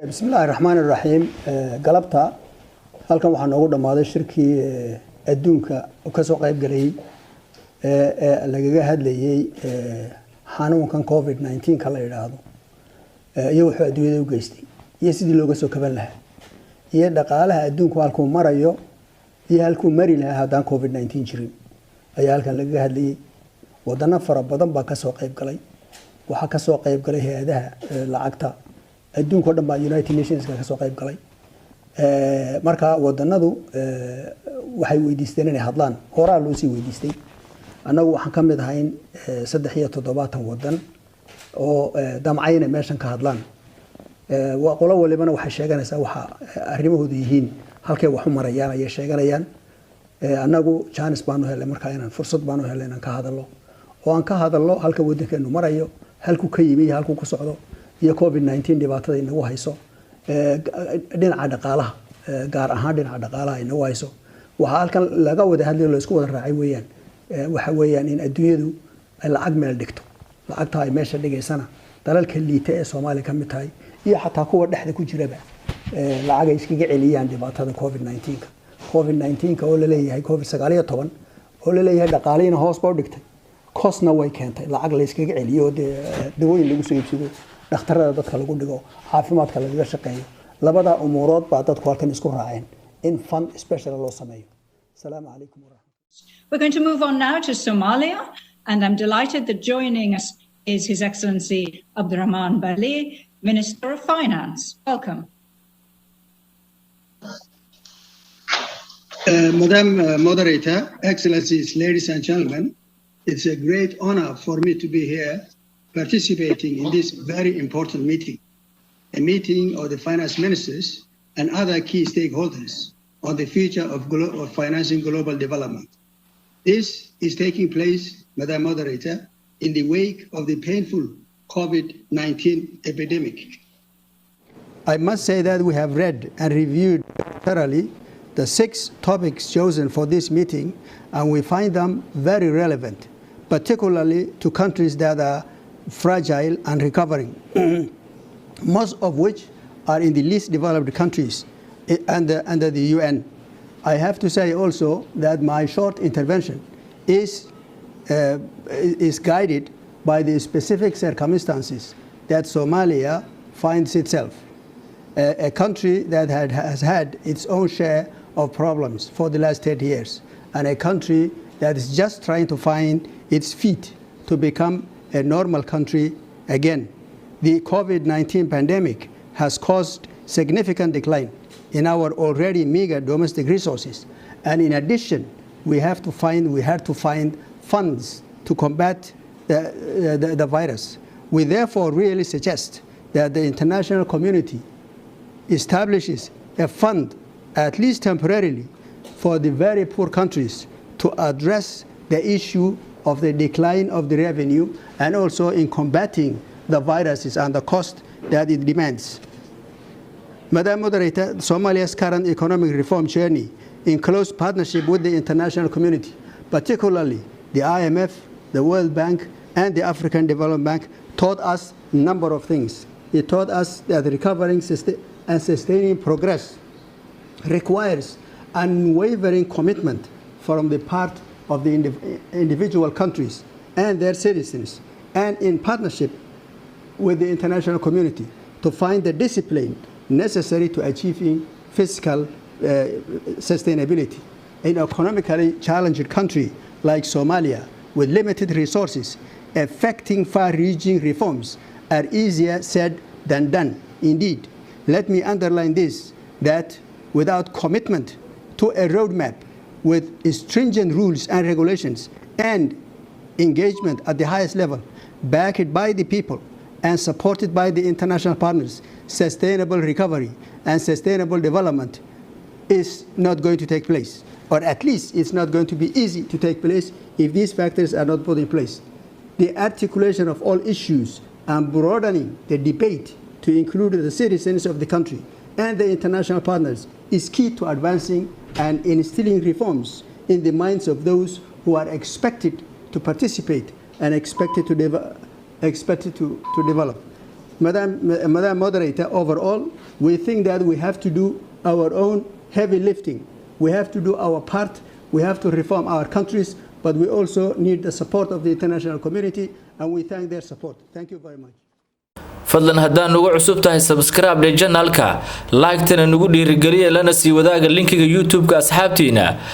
بسم الله الرحمن الرحيم قلبتا halkan waxaa noogu dhamaaday shirkii adduunka oo ka soo qayb galay lagaga hadlayay xanuunkan COVID-19 ka la yiraahdo iyo wuxuu adduunyada u geystay iyo sidii looga soo kaban lahaa iyo dhaqaalaha adduunku halkuu marayo iyo halkuu mari lahaa haddaan COVID-19 jirin ayaa halkan lagaga hadlayay wadana fara badan baa ka soo qayb galay waxa ka soo qayb galay hay'adaha lacagta adduunka oo dhan baa United Nations ka soo qayb galay marka wadanadu waxay weydiisteen inay hadlaan horaa loo sii weydiistay anagu waxaan ka mid ahayn 370 wadan oo damcayna meeshan ka hadlaan qolo walibana waxay sheeganaysaa waxa arrimahoodu yihiin halkay wax u marayaan ay sheeganayaan anagu chance baanu helay marka inaan fursad baanu helay inaan ka hadalno oo aan ka hadalno halka wadankeenu marayo halku ka yimi halku ku socdo iyo COVID-19 dhibaatada inagu hayso dhinaca dhaqaalaha gaar ahaan dhinaca dhaqaalaha inagu hayso waxa halkan laga wada hadlayo la isku wada raacay weeyaan waxa weeyaan in adduunyadu ay lacag meel dhigto lacagta ay meesha dhigaysana dalalka liita ee Soomaaliya ka mid tahay iyo xataa kuwa dhexda ku jiraba lacag ay iskaga celiyaan dhibaatada COVID-19 oo la leeyahay COVID-19 oo la leeyahay dhaqaalihiina hoos baa u dhigtay cost-na way keentay lacag la iskaga celiyo dawooyin lagu soo iibsado dhakhtarada dadka lagu dhigo caafimaadka laga shaqeeyo labada umurood baa dadku halkan isku raaceen in fund special loo sameeyo Assalamu alaykum wa rahmatullahi. We're going to move on now to Somalia, and I'm delighted that joining us is His Excellency Abdurrahman Bali, Minister of Finance. Welcome. Madam Moderator, Excellencies, ladies and gentlemen, it's a great honor for me to be here participating in this very important meeting, a meeting of the finance ministers and other key stakeholders on the future of financing global development. This is taking place, Madam Moderator, in the wake of the painful COVID-19 epidemic. I must say that we have read and reviewed thoroughly the 6 topics chosen for this meeting, and we find them very relevant, particularly to countries that are fragile and recovering, most of which are in the least developed countries under the UN. I have to say also that my short intervention is guided by the specific circumstances that Somalia finds itself, a country that has had its own share of problems for the last 30 years, and a country that is just trying to find its feet to become a normal country again. The COVID-19 pandemic has caused significant decline in our already meager domestic resources, and in addition, we had to find funds to combat the virus. We therefore really suggest that the international community establishes a fund, at least temporarily, for the very poor countries to address the issue of the decline of the revenue and also in combating the viruses and the cost that it demands. Madam Moderator, Somalia's current economic reform journey in close partnership with the international community, particularly the IMF, the World Bank, and the African Development Bank, taught us a number of things. It taught us that recovering and sustaining progress requires unwavering commitment from the part of the individual countries and their citizens, and in partnership with the international community to find the discipline necessary to achieving fiscal sustainability. In an economically challenged country like Somalia, with limited resources, effecting far-reaching reforms are easier said than done. Indeed, let me underline this, that without commitment to a roadmap with stringent rules and regulations and engagement at the highest level, backed by the people and supported by the international partners, sustainable recovery and sustainable development is not going to take place, or at least it's not going to be easy to take place if these factors are not put in place. The articulation of all issues and broadening the debate to include the citizens of the country and the international partners is key to advancing and instilling reforms in the minds of those who are expected to participate and expected to develop. Madam Moderator, overall, we think that we have to do our own heavy lifting. We have to do our part. We have to reform our countries, but we also need the support of the international community, and we thank their support. Thank you very much. fadlan haddaan ugu cusub tahay subscribe channelka like tana nagu dhiirigeliya lana sii wadaaga linkiga YouTube-ka asxaabtiina